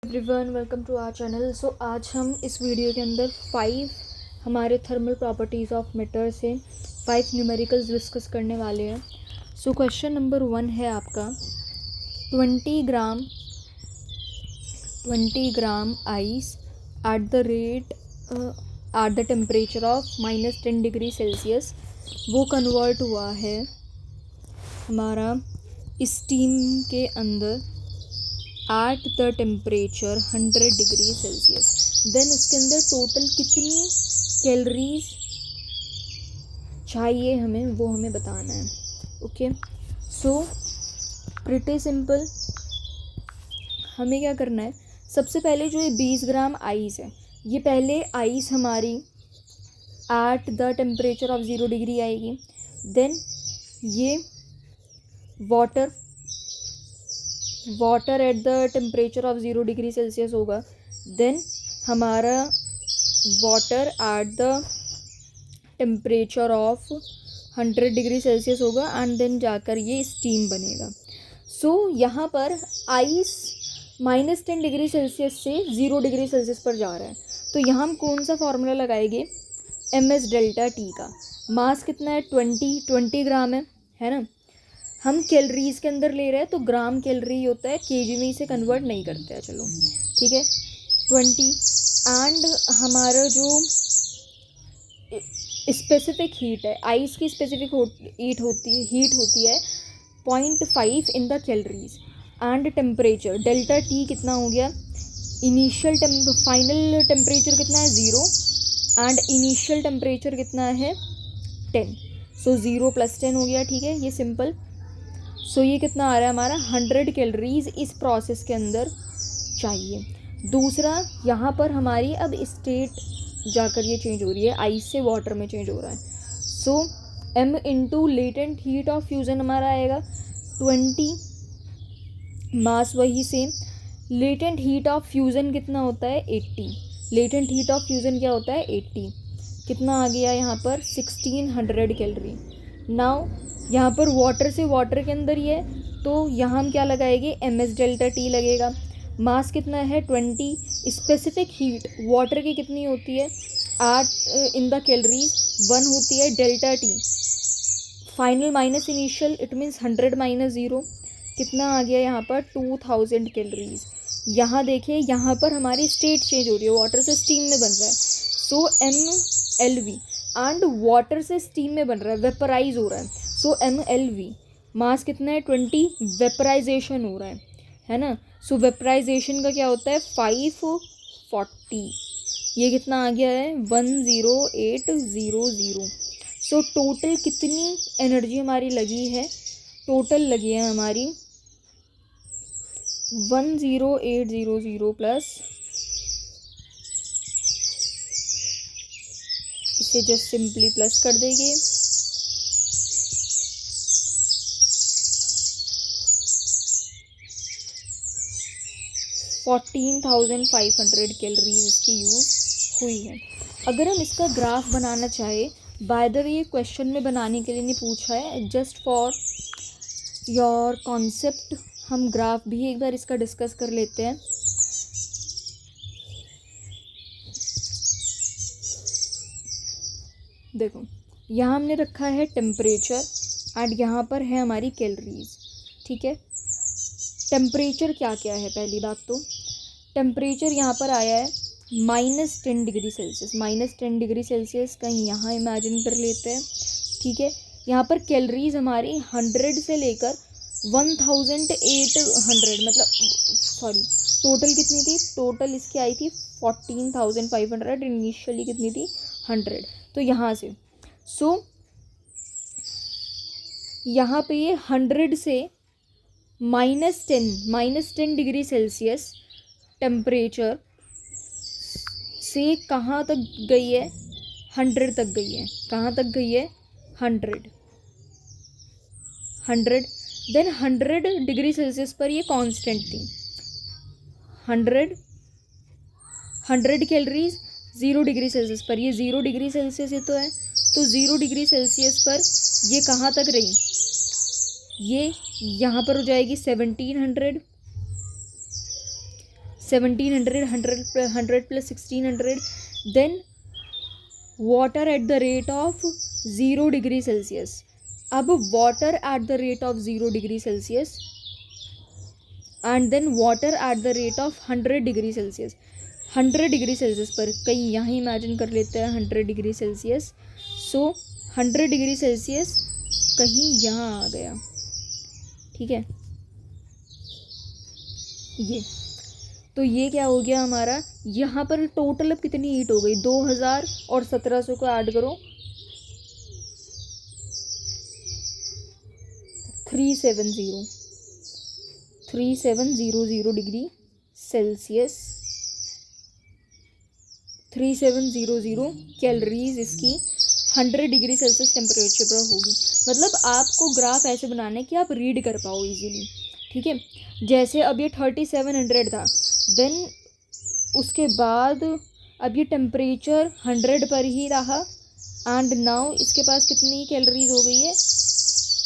Everyone, welcome to our channel. So आज हम इस वीडियो के अंदर 5 हमारे थर्मल प्रॉपर्टीज़ ऑफ मैटर से 5 न्यूमेरिकल्स डिस्कस करने वाले हैं। सो क्वेश्चन नंबर 1 है आपका 20 gram ice at the temperature of -10 degree Celsius वो कन्वर्ट हुआ है हमारा स्टीम के अंदर at the temperature 100 degree Celsius. Then उसके अंदर टोटल कितनी कैलोरीज चाहिए हमें, वो हमें बताना है। Okay, so pretty simple. हमें क्या करना है, सबसे पहले जो ये 20 ग्राम आइस है, ये पहले आइस हमारी eight the temperature of 0 degree आएगी। देन ये water at the temperature of 0 degree Celsius होगा। देन हमारा water at the temperature of 100 degree Celsius होगा एंड देन जाकर ये स्टीम बनेगा। सो यहाँ पर आइस -10 डिग्री सेल्सियस से 0 डिग्री सेल्सियस पर जा रहा है, तो यहाँ हम कौन सा फॉर्मूला लगाएंगे, ms डेल्टा टी का। मास कितना है, 20 ग्राम है ना। हम कैलोरीज के अंदर ले रहे हैं तो ग्राम कैलोरी होता है, केजी में इसे कन्वर्ट नहीं करते हैं। चलो ठीक है, 20 एंड हमारा जो स्पेसिफिक हीट है, आइस की स्पेसिफिक हीट होती है 0.5 in the calories and temperature delta T कितना हो गया, फाइनल टेम्परेचर कितना है 0 एंड इनिशियल टेम्परेचर कितना है 10। सो 0 + 10 हो गया। ठीक है, ये सिंपल। सो ये कितना आ रहा है हमारा 100 कैलोरीज इस प्रोसेस के अंदर चाहिए। दूसरा, यहाँ पर हमारी अब स्टेट जाकर ये चेंज हो रही है, आइस से वाटर में चेंज हो रहा है। सो m into latent heat of fusion हमारा आएगा 20, मास वही same. Latent heat of fusion कितना होता है 80। लेटेंट हीट ऑफ फ्यूज़न क्या होता है 80। कितना आ गया यहाँ पर 1600 कैलोरी। नाउ यहाँ पर वाटर से वाटर के अंदर ही है, तो यहाँ हम क्या लगाएंगे, ms डेल्टा टी लगेगा। मास कितना है 20। स्पेसिफिक हीट वाटर की कितनी होती है एट इन द कैलोरीज 1 होती है delta T. Final minus initial, it means 100 - 0 कितना आ गया यहाँ पर 2000 कैलोरीज। यहाँ देखिए, यहाँ पर हमारी स्टेट चेंज हो रही है, वाटर से स्टीम में बन रहा है। सो mLV एंड वाटर से स्टीम में बन रहा है, वेपराइज हो रहा है। सो mLV मास कितना है 20, वेपराइजेशन हो रहा है ना। सो वेपराइजेशन का क्या होता है 540। ये कितना आ गया है 10800। सो टोटल कितनी एनर्जी हमारी लगी है, टोटल लगी है हमारी 10800 प्लस, इसे जस्ट सिंपली प्लस कर देंगे, 14,500 कैलोरीज इसकी यूज़ हुई है। अगर हम इसका ग्राफ बनाना चाहे, बाय द वे ये क्वेश्चन में बनाने के लिए नहीं पूछा है, जस्ट फॉर योर कॉन्सेप्ट हम ग्राफ भी एक बार इसका डिस्कस कर लेते हैं। देखो, यहाँ हमने रखा है टेम्परेचर एंड यहाँ पर है हमारी कैलोरीज। ठीक है, टेम्परेचर क्या क्या है, पहली बात तो टेम्परेचर यहाँ पर आया है -10 डिग्री सेल्सियस। -10 डिग्री सेल्सियस कहीं यहाँ इमेजिन कर लेते हैं। ठीक है, यहाँ पर कैलोरीज हमारी 100 से लेकर 1800, मतलब सॉरी, टोटल कितनी थी, टोटल इसकी आई थी 14,500, इनिशियली कितनी थी 100। तो यहाँ से यहाँ पे ये 100 से -10 डिग्री सेल्सियस टेम्परेचर से कहाँ तक गई है, 100 तक गई है। कहाँ तक गई है 100। देन 100 डिग्री सेल्सियस पर ये कांस्टेंट थी। 100 कैलोरीज 0 डिग्री सेल्सियस पर, ये 0 डिग्री सेल्सियस ये तो है, तो 0 डिग्री सेल्सियस पर ये कहाँ तक रही, ये यहाँ पर हो जाएगी 1700। 1700, 100 plus 1600, then water at the rate of 0 degree Celsius. अब water at the rate of 0 degree Celsius and then water at the rate of 100 degree Celsius. 100 degree Celsius पर कहीं यहाँ इमेजिन कर लेते हैं 100 डिग्री सेल्सियस. सो 100 डिग्री सेल्सियस कहीं यहाँ आ गया, ठीक है. ये तो ये क्या हो गया हमारा, यहाँ पर टोटल अब कितनी हीट हो गई, 2000 और 1700 को ऐड करो, 3700 डिग्री सेल्सियस, 3700 कैलोरीज इसकी 100 डिग्री सेल्सियस टेम्परेचर पर होगी. मतलब आपको ग्राफ ऐसे बनाना है कि आप रीड कर पाओ इजीली, ठीक है. जैसे अब ये 3700 था, देन उसके बाद अब ये टेम्परेचर 100 पर ही रहा एंड नाउ इसके पास कितनी कैलोरीज हो गई है,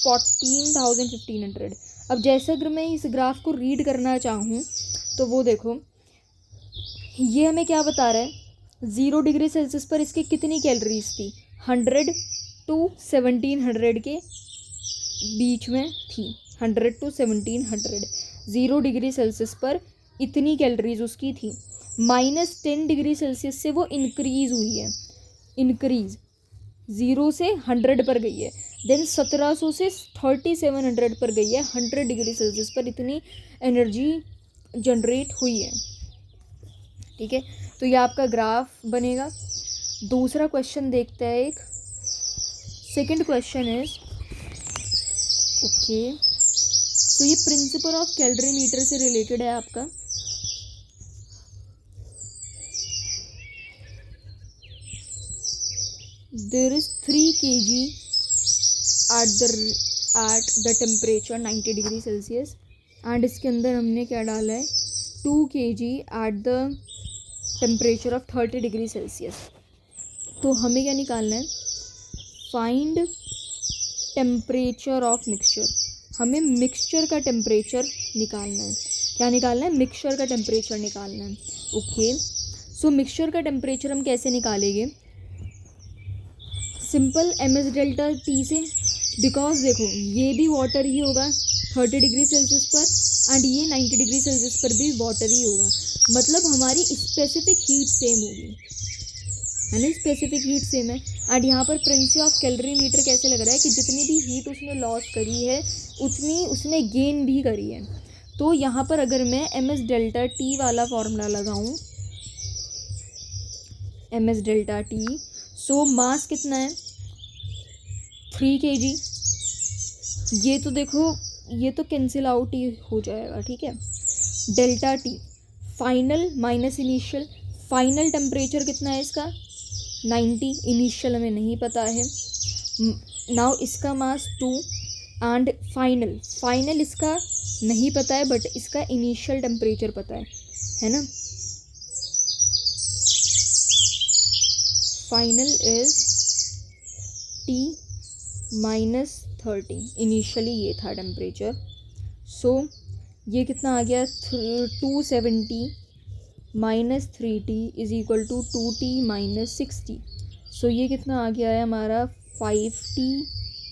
14,1500. अब जैसे अगर मैं इस ग्राफ को रीड करना चाहूँ तो वो देखो, ये हमें क्या बता रहा है, 0 डिग्री सेल्सियस पर इसकी कितनी कैलोरीज थी, 100 to 1700 के बीच में थी, 100 to 1700. 0 डिग्री सेल्सियस पर इतनी कैलोरीज उसकी थी. -10 डिग्री सेल्सियस से वो इंक्रीज़ हुई है, इंक्रीज़ 0 से 100 पर गई है, देन 1700 से 3700 पर गई है. 100 डिग्री सेल्सियस पर इतनी एनर्जी जनरेट हुई है, ठीक है. तो ये आपका ग्राफ बनेगा. दूसरा क्वेश्चन देखते हैं. एक सेकंड क्वेश्चन इज ओके, तो ये प्रिंसिपल ऑफ कैलोरीमीटर से रिलेटेड है आपका. There is 3 kg at the temperature 90 degree Celsius and इसके अंदर हमने क्या डाला है, 2 kg at the temperature of 30 degree Celsius. तो हमें क्या निकालना है, फाइंड टेम्परेचर ऑफ मिक्सचर. हमें मिक्सचर का टेम्परेचर निकालना है. क्या निकालना है, मिक्सचर का टेम्परेचर निकालना है. ओके, सो मिक्सचर का टेम्परेचर हम कैसे निकालेंगे, सिंपल MS डेल्टा T से. बिकॉज देखो ये भी वाटर ही होगा 30 डिग्री सेल्सियस पर एंड ये 90 डिग्री सेल्सियस पर भी वाटर ही होगा. मतलब हमारी स्पेसिफिक हीट सेम होगी, है ना, स्पेसिफिक हीट सेम है. एंड यहाँ पर प्रिंसिपल ऑफ कैलोरीमीटर कैसे लग रहा है कि जितनी भी हीट उसने लॉस करी है उतनी उसने गेन भी करी है. तो यहाँ पर अगर मैं MS डेल्टा T वाला फॉर्मूला लगाऊँ, MS डेल्टा T, सो मास कितना है, 3 kg. ये तो देखो ये तो कैंसिल आउट ही हो जाएगा, ठीक है. Delta T final minus initial, final temperature कितना है इसका 90, इनिशियल हमें नहीं पता है. नाउ इसका मास 2 एंड फाइनल इसका नहीं पता है बट इसका इनिशियल टेम्परेचर पता है ना. फाइनल इज T -30, इनिशियली ये था टेम्परेचर. सो ये कितना आ गया, 270 - 3T is equal to 2T - 60. सो ये कितना आ गया है हमारा, 5T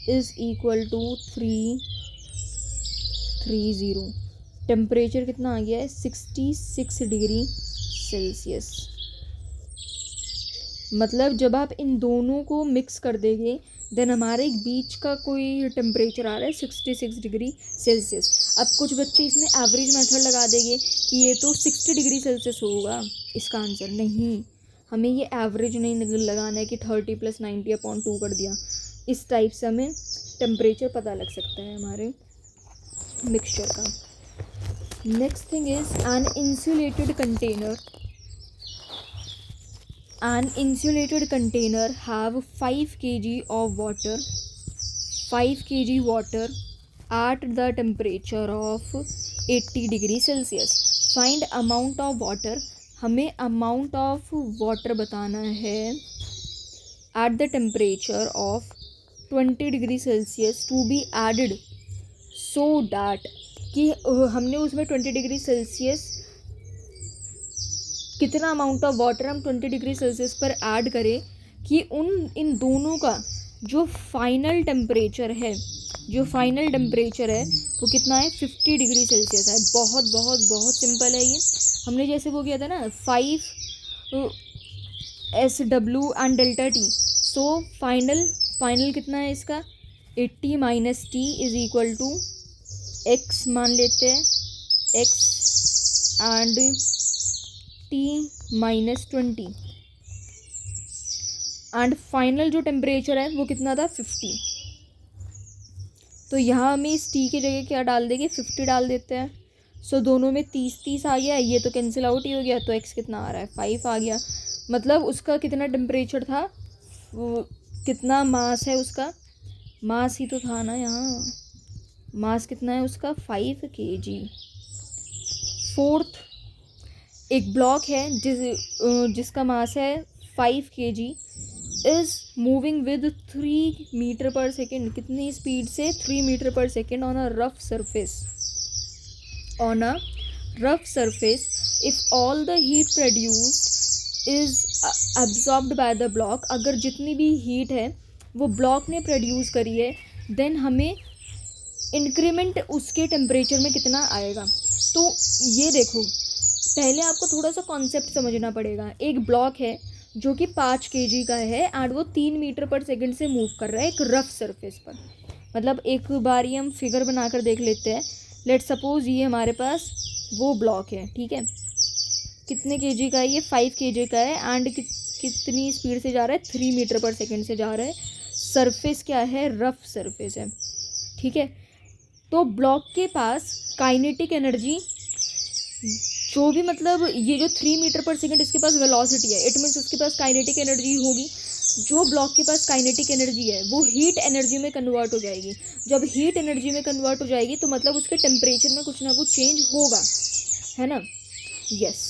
is equal to 330. Temperature कितना आ गया है, 66 डिग्री सेल्सियस. मतलब जब आप इन दोनों को मिक्स कर देंगे देन हमारे बीच का कोई टेम्परेचर आ रहा है 66 डिग्री सेल्सियस. अब कुछ बच्चे इसमें एवरेज मेथड लगा देंगे कि ये तो 60 डिग्री सेल्सियस होगा इसका आंसर. नहीं, हमें ये एवरेज नहीं लगाना है कि 30 + 90/2 कर दिया. इस टाइप से हमें टेम्परेचर पता लग सकता है हमारे मिक्सचर का. Next thing is an insulated container. An insulated container have 5 kg of water, 5 kg water at the temperature of 80 degree Celsius. Find amount of water. हमें amount of water बताना है at the temperature of 20 degree Celsius to be added so that कि हमने उसमें 20 degree Celsius कितना amount of water हम 20 degree Celsius पर add करें कि इन दोनों का जो फाइनल टेम्परेचर है वो कितना है, 50 डिग्री सेल्सियस है। बहुत बहुत बहुत सिंपल है ये। हमने जैसे वो किया था ना 5 SW and delta T. So final कितना है इसका, 80 minus T is equal to X मान लेते हैं, X and T minus 20 and final जो टेम्परेचर है वो कितना था, 50। तो यहाँ हमें इस टी की जगह क्या डाल देंगे, 50 डाल देते हैं। सो दोनों में 30 आ गया, ये तो कैंसिल आउट ही हो गया, तो एक्स कितना आ रहा है, 5 आ गया। मतलब उसका कितना टेम्परेचर था, कितना मास है उसका, मास ही तो था ना यहाँ, मास कितना है उसका, 5 kg। फोर्थ, एक ब्लॉक है जिसका मास है 5 kg is moving with 3 metre per second. कितनी स्पीड से, 3 metre per second on a rough surface. If all the heat produced is absorbed by the block, अगर जितनी भी हीट है वो ब्लॉक ने प्रोड्यूस करी है, देन हमें इंक्रीमेंट उसके टेम्परेचर में कितना आएगा। तो ये देखो, पहले आपको थोड़ा सा कॉन्सेप्ट समझना पड़ेगा। एक ब्लॉक है जो कि 5 kg का है एंड वो 3 मीटर पर सेकंड से मूव कर रहा है एक रफ सरफेस पर। मतलब एक बार ही हम फिगर बनाकर देख लेते हैं। लेट सपोज ये हमारे पास वो ब्लॉक है, ठीक है, कितने kg का है ये, 5 kg का है एंड कितनी स्पीड से जा रहा है, 3 मीटर पर सेकंड से जा रहा है। सरफेस क्या है, रफ सरफेस है, ठीक है। तो ब्लॉक के पास काइनेटिक एनर्जी जो भी, मतलब ये जो 3 मीटर पर सेकंड इसके पास वेलोसिटी है, इट मीन्स उसके पास काइनेटिक एनर्जी होगी। जो ब्लॉक के पास काइनेटिक एनर्जी है वो हीट एनर्जी में कन्वर्ट हो जाएगी। जब हीट एनर्जी में कन्वर्ट हो जाएगी तो मतलब उसके टेम्परेचर में कुछ ना कुछ चेंज होगा, है ना। यस।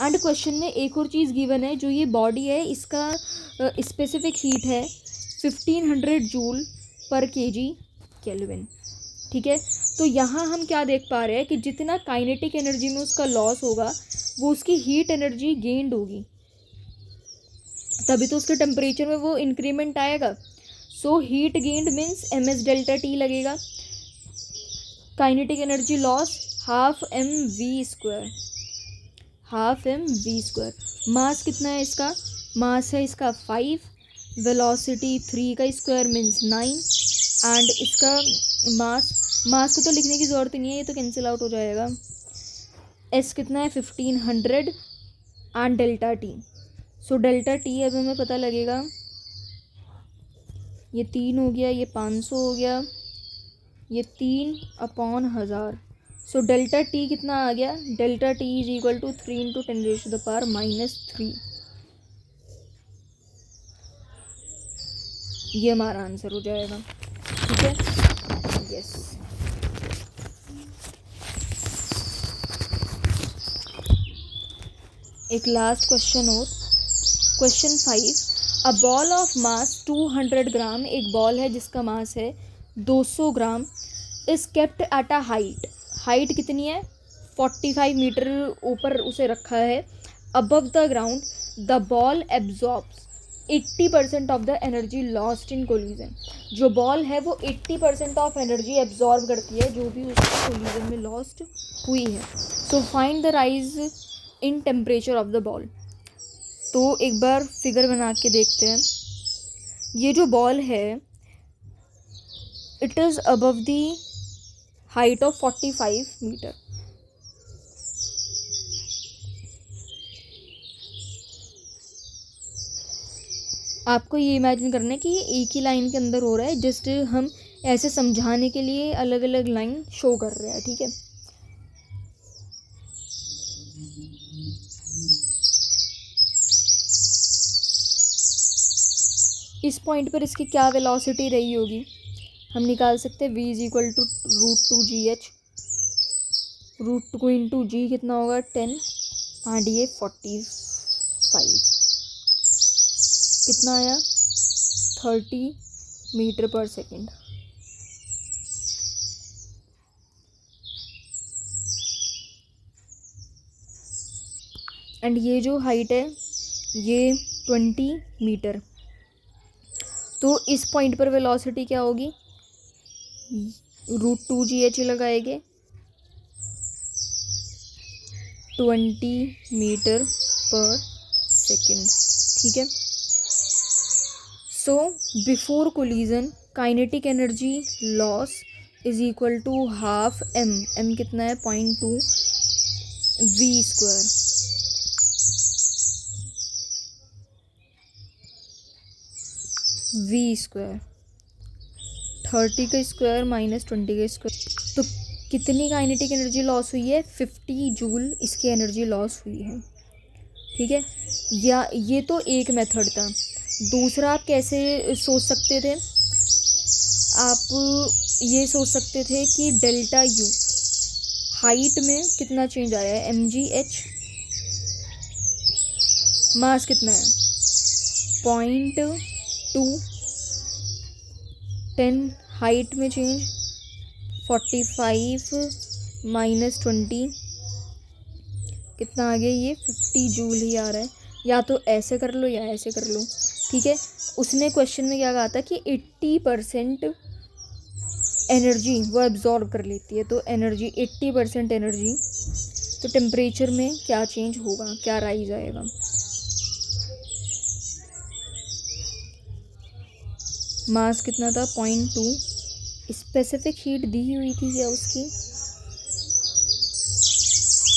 एंड क्वेश्चन में एक और चीज़ गिवन है, जो ये बॉडी है इसका स्पेसिफिक हीट है 1500 जूल पर kg केल्विन, ठीक है। तो यहाँ हम क्या देख पा रहे हैं कि जितना काइनेटिक एनर्जी में उसका लॉस होगा वो उसकी हीट एनर्जी गेंड होगी, तभी तो उसके टेम्परेचर में वो इंक्रीमेंट आएगा। So heat gained means ms delta T लगेगा। Kinetic energy loss half mv square. Mass कितना है इसका, मास है इसका 5, वेलोसिटी 3 का स्क्वायर मीन्स 9 एंड इसका मास को तो लिखने की ज़रूरत ही नहीं है, ये तो कैंसिल आउट हो जाएगा। एस कितना है, 1500 and delta T. So delta T अब हमें पता लगेगा, ये 3 हो गया, ये 500 हो गया, ये 3/1000। सो डेल्टा टी कितना आ गया, delta T is equal to 3 × 10⁻³ ये हमारा आंसर हो जाएगा, ठीक है। यस। एक लास्ट क्वेश्चन और, question 5। A ball of mass 200 gram, एक बॉल है जिसका मास है 200 gram, is kept at a height कितनी है, 45 मीटर ऊपर उसे रखा है, above the ground. The ball absorbs 80% of the energy lost in collision. जो बॉल है वो 80% ऑफ एनर्जी एब्जॉर्ब करती है जो भी उसकी कोलिजन में लॉस्ट हुई है। So find the rise in temperature of the ball. तो एक बार फिगर बना के देखते हैं। ये जो बॉल है it is above the height of 45 metre. आपको ये इमेजिन करना है कि ये एक ही लाइन के अंदर हो रहा है, जस्ट हम ऐसे समझाने के लिए अलग अलग लाइन शो कर रहे हैं, ठीक है। इस पॉइंट पर इसकी क्या वेलोसिटी रही होगी, हम निकाल सकते हैं। v is equal to √2gh, √2 into g कितना होगा 10 एंड ये 45 कितना आया 30 मीटर पर सेकेंड। एंड ये जो हाइट है ये 20 मीटर। तो इस पॉइंट पर वेलोसिटी क्या होगी, √2gh लगाएंगे, 20 मीटर पर सेकेंड, ठीक है। So before collision kinetic energy loss is equal to half M कितना है 0.2 v²। v², 30 का स्क्वायर माइनस 20 का स्क्वायर, तो कितनी काइनेटिक एनर्जी लॉस हुई है, 50 जूल इसकी एनर्जी लॉस हुई है, ठीक है। या ये तो एक मेथड था। दूसरा आप कैसे सोच सकते थे, आप ये सोच सकते थे कि डेल्टा यू हाइट में कितना चेंज आया है, mgh, मास कितना है 0.2, 10 हाइट में चेंज 45 माइनस 20 कितना आ गया, ये 50 जूल ही आ रहा है। या तो ऐसे कर लो या ऐसे कर लो, ठीक है। उसने क्वेश्चन में क्या कहा था कि 80% एनर्जी वो एब्जॉर्ब कर लेती है, तो एनर्जी 80% एनर्जी, तो टेम्परेचर में क्या चेंज होगा, क्या राइज आएगा। मास कितना था 0.2, स्पेसिफिक हीट दी हुई थी क्या उसकी,